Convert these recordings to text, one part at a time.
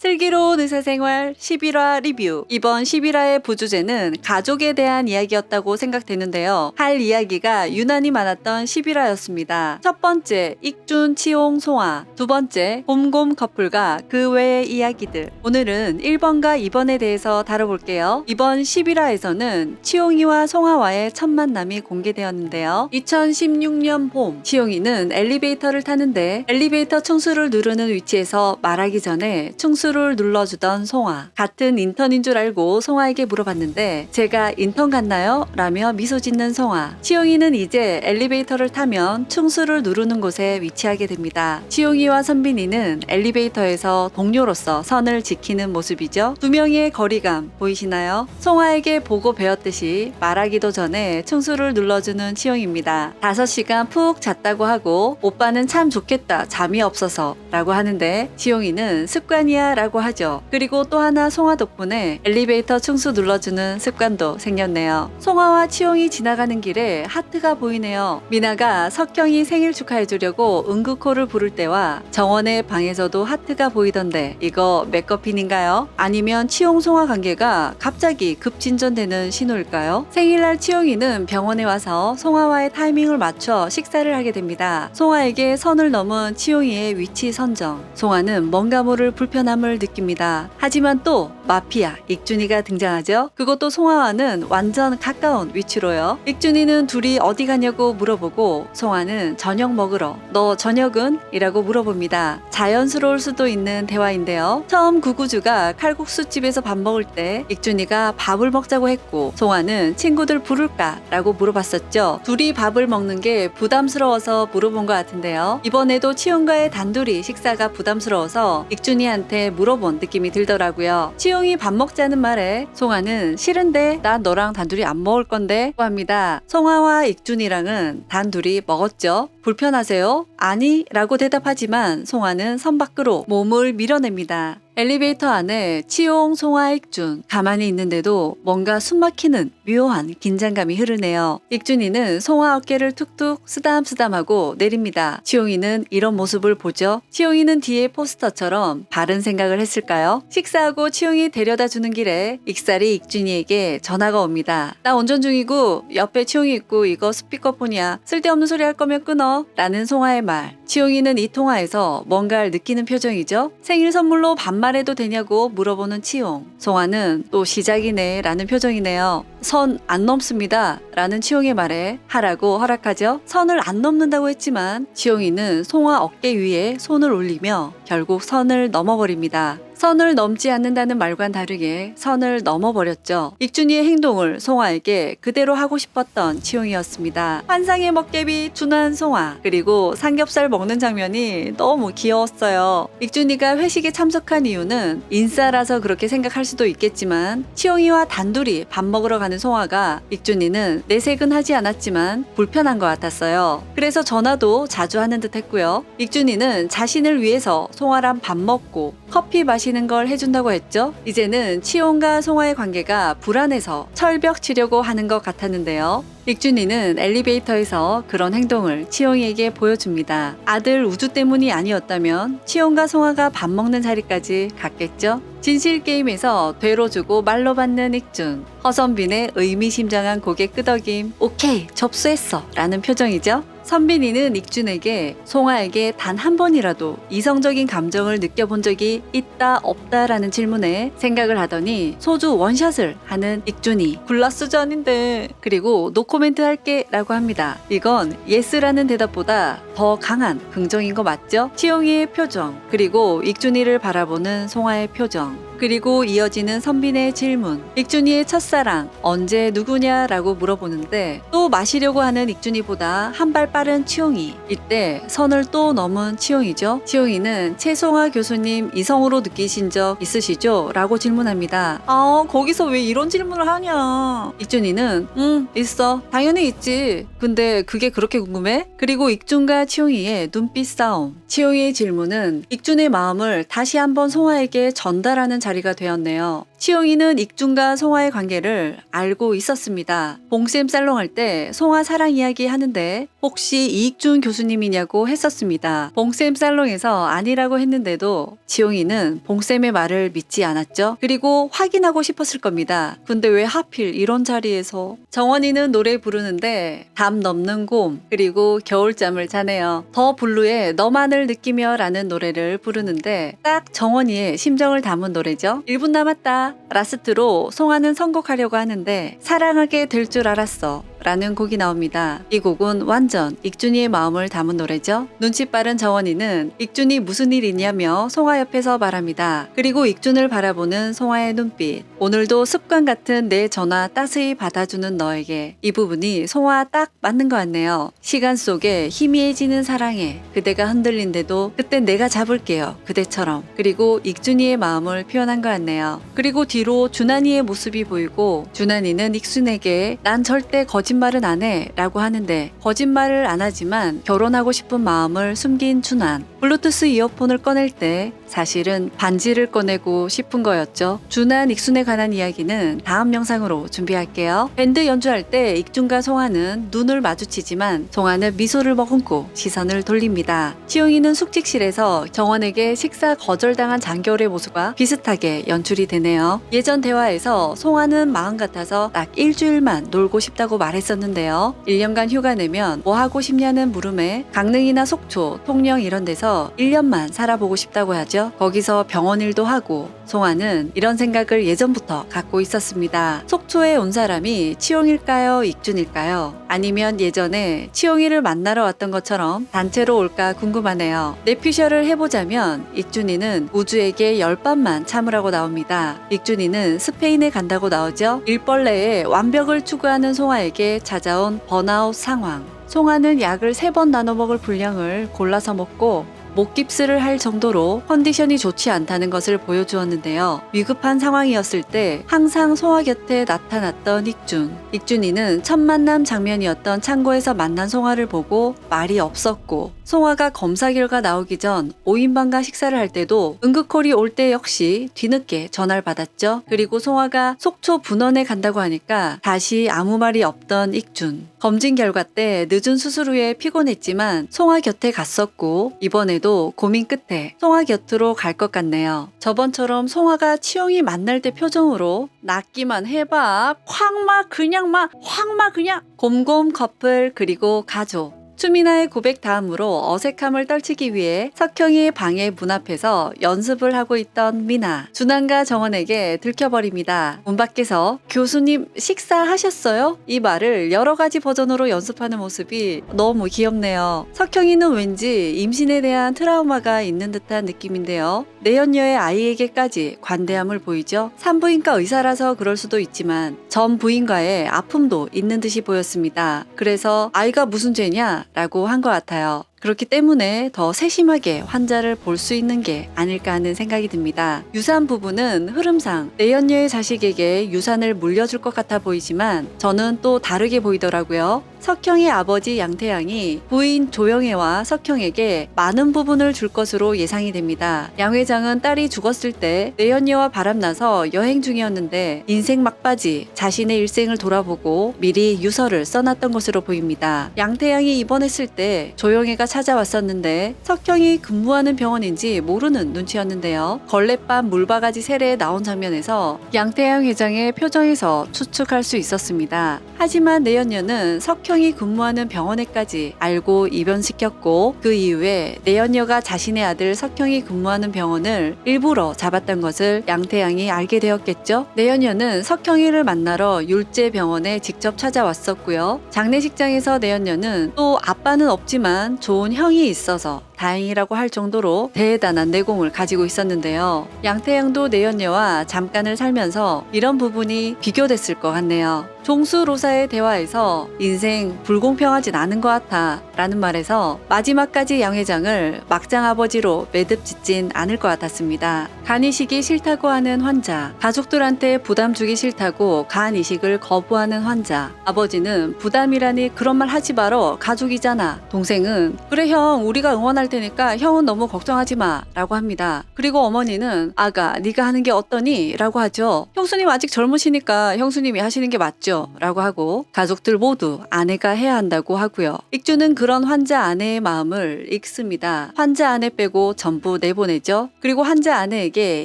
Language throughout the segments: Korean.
슬기로운 의사생활 11화 리뷰. 이번 11화의 부주제는 가족에 대한 이야기였다고 생각되는데요. 할 이야기가 유난히 많았던 11화였습니다. 첫 번째, 익준, 치용, 송아. 두 번째, 곰곰 커플과 그 외의 이야기들. 오늘은 1번과 2번에 대해서 다뤄볼게요. 이번 11화에서는 치용이와 송아와의 첫 만남이 공개되었는데요. 2016년 봄, 치용이는 엘리베이터를 타는데 엘리베이터 층수를 누르는 위치에서 말하기 전에 층수를 눌러주던 송아. 같은 인턴인 줄 알고 송아에게 물어봤는데 제가 인턴 같나요? 라며 미소 짓는 송아. 치용이는 이제 엘리베이터를 타면 층수를 누르는 곳에 위치하게 됩니다. 치용이와 선빈이는 엘리베이터에서 동료로서 선을 지키는 모습이죠. 두 명의 거리감 보이시나요? 송아에게 보고 배웠듯이 말하기도 전에 층수를 눌러주는 치용입니다. 5시간 푹 잤다고 하고 오빠는 참 좋겠다 잠이 없어서 라고 하는데 치용이는 습관이야 라고 하죠. 그리고 또 하나 송아 덕분에 엘리베이터 층수 눌러주는 습관도 생겼네요. 송아와 치용이 지나가는 길에 하트가 보이네요. 미나가 석형이 생일 축하해주려고 응급코를 부를 때와 정원의 방에서도 하트가 보이던데 이거 맥거핀인가요? 아니면 치용 송아 관계가 갑자기 급진전되는 신호일까요? 생일날 치용이는 병원에 와서 송아와의 타이밍을 맞춰 식사를 하게 됩니다. 송아에게 선을 넘은 치용이의 위치 선정. 송아는 뭔가 모를 불편함을 느낍니다. 하지만 또 마피아 익준이가 등장하죠. 그것도 송아와는 완전 가까운 위치로요. 익준이는 둘이 어디 가냐고 물어보고 송아는 저녁 먹으러 너 저녁은? 이라고 물어봅니다. 자연스러울 수도 있는 대화인데요. 처음 구구주가 칼국수집에서 밥 먹을 때 익준이가 밥을 먹자고 했고 송아는 친구들 부를까? 라고 물어봤었죠. 둘이 밥을 먹는 게 부담스러워서 물어본 것 같은데요. 이번에도 치용과의 단둘이 식사가 부담스러워서 익준이한테 물어본 느낌이 들더라고요. 치용이 밥 먹자는 말에 송아는 싫은데 난 너랑 단둘이 안 먹을 건데 합니다. 송아와 익준이랑은 단둘이 먹었죠. 불편하세요? 아니 라고 대답하지만 송아는 선 밖으로 몸을 밀어냅니다. 엘리베이터 안에 치용, 송아, 익준 가만히 있는데도 뭔가 숨막히는 묘한 긴장감이 흐르네요. 익준이는 송아 어깨를 툭툭 쓰담쓰담하고 내립니다. 치용이는 이런 모습을 보죠. 치용이는 뒤에 포스터처럼 바른 생각을 했을까요? 식사하고 치용이 데려다 주는 길에 익살이 익준이에게 전화가 옵니다. 나 운전 중이고 옆에 치용이 있고 이거 스피커폰이야. 쓸데없는 소리 할 거면 끊어 라는 송아의 말. 치용이는 이 통화에서 뭔가를 느끼는 표정이죠. 생일 선물로 반말해도 되냐고 물어보는 치용. 송아는 또 시작이네 라는 표정이네요. 선 안 넘습니다 라는 치용의 말에 하라고 허락하죠. 선을 안 넘는다고 했지만 치용이는 송아 어깨 위에 손을 올리며 결국 선을 넘어버립니다. 선을 넘지 않는다는 말과는 다르게 선을 넘어버렸죠. 익준이의 행동을 송아에게 그대로 하고 싶었던 치용이었습니다. 환상의 먹개비 둔한 송아, 그리고 삼겹살 먹는 장면이 너무 귀여웠어요. 익준이가 회식에 참석한 이유는 인싸라서 그렇게 생각할 수도 있겠지만 치용이와 단둘이 밥 먹으러 가는 송아가 익준이는 내색은 하지 않았지만 불편한 것 같았어요. 그래서 전화도 자주 하는 듯 했고요. 익준이는 자신을 위해서 송아랑 밥 먹고 커피 마시는 걸 해준다고 했죠. 이제는 치용과 송아의 관계가 불안해서 철벽 치려고 하는 것 같았는데요. 익준이는 엘리베이터에서 그런 행동을 치용이에게 보여줍니다. 아들 우주 때문이 아니었다면 치용과 송아가 밥 먹는 자리까지 갔겠죠. 진실게임에서 되로 주고 말로 받는 익준. 허선빈의 의미심장한 고개 끄덕임. 오케이 접수했어 라는 표정이죠. 선빈이는 익준에게 송아에게 단 한 번이라도 이성적인 감정을 느껴본 적이 있다 없다 라는 질문에 생각을 하더니 소주 원샷을 하는 익준이. 굴라스전인데. 그리고 노코멘트 할게 라고 합니다. 이건 예스라는 대답보다 더 강한 긍정인 거 맞죠? 치용이의 표정, 그리고 익준이를 바라보는 송아의 표정, 그리고 이어지는 선빈의 질문. 익준이의 첫사랑 언제 누구냐 라고 물어보는데 또 마시려고 하는 익준이보다 한 발 빠른 치용이. 이때 선을 또 넘은 치용이죠. 치용이는 최송아 교수님 이성으로 느끼신 적 있으시죠? 라고 질문합니다. 거기서 왜 이런 질문을 하냐. 익준이는 있어. 당연히 있지. 근데 그게 그렇게 궁금해? 그리고 익준과 치용이의 눈빛 싸움. 치용이의 질문은 익준의 마음을 다시 한번 송아에게 전달하는 자리 자리가 되었네요. 치용이는 익준과 송화의 관계를 알고 있었습니다. 봉쌤 살롱할 때 송화 사랑 이야기 하는데 혹시 이익준 교수님이냐고 했었습니다. 봉쌤 살롱에서 아니라고 했는데도 치용이는 봉쌤의 말을 믿지 않았죠. 그리고 확인하고 싶었을 겁니다. 근데 왜 하필 이런 자리에서. 정원이는 노래 부르는데 담 넘는 곰 그리고 겨울잠을 자네요. 더 블루의 너만을 느끼며 라는 노래를 부르는데 딱 정원이의 심정을 담은 노래죠. 1분 남았다. 라스트로 송화는 선곡하려고 하는데 사랑하게 될 줄 알았어 라는 곡이 나옵니다. 이 곡은 완전 익준이의 마음을 담은 노래죠. 눈치 빠른 정원이는 익준이 무슨 일 있냐며 송화 옆에서 말합니다. 그리고 익준을 바라보는 송화의 눈빛. 오늘도 습관 같은 내 전화 따스히 받아주는 너에게. 이 부분이 송화 딱 맞는 것 같네요. 시간 속에 희미해지는 사랑에 그대가 흔들린데도 그땐 내가 잡을게요. 그대처럼. 그리고 익준이의 마음을 표현한 것 같네요. 그리고 뒤로 준환이의 모습이 보이고 준환이는 익순에게 난 절대 거짓말은 안 해 라고 하는데 거짓말을 안 하지만 결혼하고 싶은 마음을 숨긴 준환. 블루투스 이어폰을 꺼낼 때 사실은 반지를 꺼내고 싶은 거였죠. 준환, 익순에 관한 이야기는 다음 영상으로 준비할게요. 밴드 연주할 때 익준과 송화는 눈을 마주치지만 송화는 미소를 머금고 시선을 돌립니다. 치용이는 숙직실에서 정원에게 식사 거절당한 장겨울의 모습과 비슷하게 연출이 되네요. 예전 대화에서 송화는 마음 같아서 딱 일주일만 놀고 싶다고 말했었는데요. 1년간 휴가 내면 뭐 하고 싶냐는 물음에 강릉이나 속초, 통영 이런 데서 1년만 살아보고 싶다고 하죠. 거기서 병원 일도 하고 송화는 이런 생각을 예전부터 갖고 있었습니다. 속초에 온 사람이 치용일까요? 익준일까요? 아니면 예전에 치용이를 만나러 왔던 것처럼 단체로 올까 궁금하네요. 뇌피셜을 해보자면 익준이는 우주에게 10밤만 참으라고 나옵니다. 익준이는 스페인에 간다고 나오죠. 일벌레의 완벽을 추구하는 송화에게 찾아온 번아웃 상황. 송화는 약을 3번 나눠 먹을 분량을 골라서 먹고 목깁스를 할 정도로 컨디션이 좋지 않다는 것을 보여주었는데요. 위급한 상황이었을 때 항상 송화 곁에 나타났던 익준. 익준이는 첫 만남 장면이었던 창고에서 만난 송화를 보고 말이 없었고 송화가 검사 결과 나오기 전 5인방과 식사를 할 때도 응급콜이 올 때 역시 뒤늦게 전화를 받았죠. 그리고 송화가 속초 분원에 간다고 하니까 다시 아무 말이 없던 익준. 검진 결과 때 늦은 수술 후에 피곤했지만 송화 곁에 갔었고 이번에도 고민 끝에 송화 곁으로 갈 것 같네요. 저번처럼 송화가 치용이 만날 때 표정으로 낫기만 해봐 확 막 그냥 곰곰 커플 그리고 가족. 수민아의 고백 다음으로 어색함을 떨치기 위해 석형이의 방의 문 앞에서 연습을 하고 있던 미나. 준환과 정원에게 들켜버립니다. 문 밖에서 교수님 식사하셨어요? 이 말을 여러 가지 버전으로 연습하는 모습이 너무 귀엽네요. 석형이는 왠지 임신에 대한 트라우마가 있는 듯한 느낌인데요. 내연녀의 아이에게까지 관대함을 보이죠. 산부인과 의사라서 그럴 수도 있지만 전 부인과의 아픔도 있는 듯이 보였습니다. 그래서 아이가 무슨 죄냐? 라고 한 것 같아요. 그렇기 때문에 더 세심하게 환자를 볼 수 있는 게 아닐까 하는 생각이 듭니다. 유산 부분은 흐름상 내연녀의 자식에게 유산을 물려줄 것 같아 보이지만 저는 또 다르게 보이더라고요. 석형의 아버지 양태양이 부인 조영애와 석형에게 많은 부분을 줄 것으로 예상이 됩니다. 양 회장은 딸이 죽었을 때 내연녀와 바람나서 여행 중이었는데 인생 막바지 자신의 일생을 돌아보고 미리 유서를 써놨던 것으로 보입니다. 양태양이 입원했을 때 조영애가 찾아왔었는데 석형이 근무하는 병원인지 모르는 눈치였는데요. 걸레밤 물바가지 세례에 나온 장면에서 양태양 회장의 표정에서 추측할 수 있었습니다. 하지만 내연녀는 석형이 근무하는 병원에까지 알고 입원시켰고 그 이후에 내연녀가 자신의 아들 석형이 근무하는 병원을 일부러 잡았던 것을 양태양이 알게 되었겠죠. 내연녀는 석형이를 만나러 율제병원에 직접 찾아왔었고요. 장례식장에서 내연녀는 또 아빠는 없지만 좋은 형이 있어서 다행이라고 할 정도로 대단한 내공을 가지고 있었는데요. 양태양도 내연녀와 잠깐을 살면서 이런 부분이 비교됐을 것 같네요. 종수 로사의 대화에서 인생 불공평하진 않은 것 같아 라는 말에서 마지막까지 양 회장을 막장 아버지로 매듭 짓진 않을 것 같았습니다. 간 이식이 싫다고 하는 환자, 가족들한테 부담 주기 싫다고 간 이식을 거부하는 환자, 아버지는 부담이라니 그런 말 하지 말어 가족이잖아. 동생은 그래 형 우리가 응원할 테니까 형은 너무 걱정하지 마 라고 합니다. 그리고 어머니는 아가 네가 하는 게 어떠니? 라고 하죠. 형수님 아직 젊으시니까 형수님이 하시는 게 맞죠? 라고 하고 가족들 모두 아내가 해야 한다고 하고요. 익주는 그런 환자 아내의 마음을 읽습니다. 환자 아내 빼고 전부 내보내죠. 그리고 환자 아내에게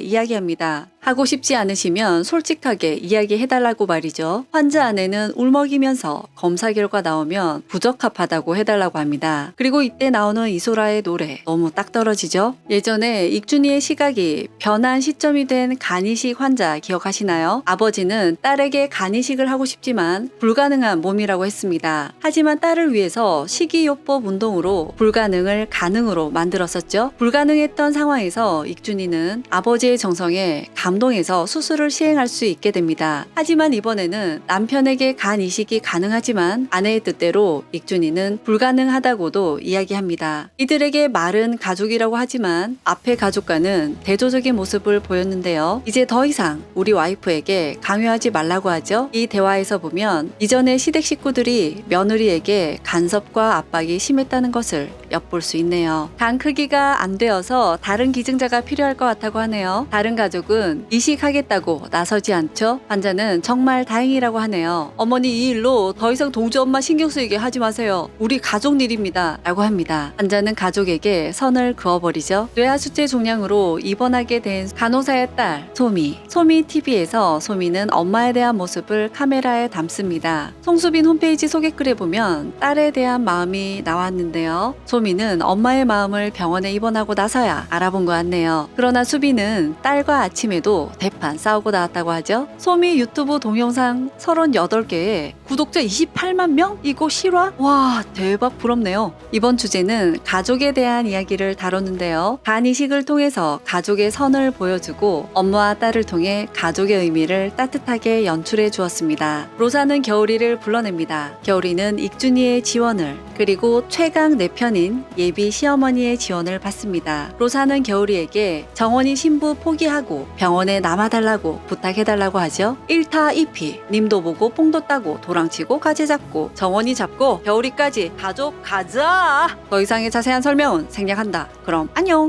이야기합니다. 하고 싶지 않으시면 솔직하게 이야기해달라고 말이죠. 환자 아내는 울먹이면서 검사 결과 나오면 부적합하다고 해달라고 합니다. 그리고 이때 나오는 이소라의 노래 너무 딱 떨어지죠? 예전에 익준이의 시각이 변한 시점이 된 간이식 환자 기억하시나요? 아버지는 딸에게 간이식을 하고 싶지만 불가능한 몸이라고 했습니다. 하지만 딸을 위해서 식이요법 운동으로 불가능을 가능으로 만들었었죠. 불가능했던 상황에서 익준이는 아버지의 정성에 감동해서 수술을 시행할 수 있게 됩니다. 하지만 이번에는 남편에게 간 이식이 가능하지만 아내의 뜻대로 익준이는 불가능하다고도 이야기합니다. 이들에게 말은 가족이라고 하지만 앞의 가족과는 대조적인 모습을 보였는데요. 이제 더 이상 우리 와이프에게 강요하지 말라고 하죠. 이 대화에서 보면 이전에 시댁 식구들이 며느리에게 간섭과 압박이 심했다는 것을 엿볼 수 있네요. 간 크기가 안 되어서 다른 기증자가 필요할 것 같다고 하네요. 다른 가족은 이식하겠다고 나서지 않죠. 환자는 정말 다행이라고 하네요. 어머니 이 일로 더 이상 동주 엄마 신경 쓰이게 하지 마세요. 우리 가족 일입니다. 라고 합니다. 환자는 가족에게 선을 그어버리죠. 뇌하수체 종양으로 입원하게 된 간호사의 딸 소미. 소미 TV에서 소미는 엄마에 대한 모습을 카메라에 담습니다. 송수빈 홈페이지 소개글에 보면 딸에 대한 마음이 나왔는데요. 소미는 엄마의 마음을 병원에 입원하고 나서야 알아본 것 같네요. 그러나 수빈은 딸과 아침에도 대판 싸우고 나왔다고 하죠. 소미 유튜브 동영상 38개에 구독자 28만 명? 이거 실화? 와 대박 부럽네요. 이번 주제는 가족에 대한 이야기를 다뤘는데요. 간 이식을 통해서 가족의 선을 보여주고 엄마와 딸을 통해 가족의 의미를 따뜻하게 연출해 주었습니다. 로사는 겨울이를 불러냅니다. 겨울이는 익준이의 지원을 그리고 최강 내 편인 예비 시어머니의 지원을 받습니다. 로사는 겨울이에게 정원이 신부 포기하고 병원에 남아달라고 부탁해달라고 하죠. 1타 2피 님도 보고 뽕도 따고 도랑치고 가재 잡고 정원이 잡고 겨울이까지 가족 가자. 더 이상의 자세한 설명은 생략한다. 그럼 안녕.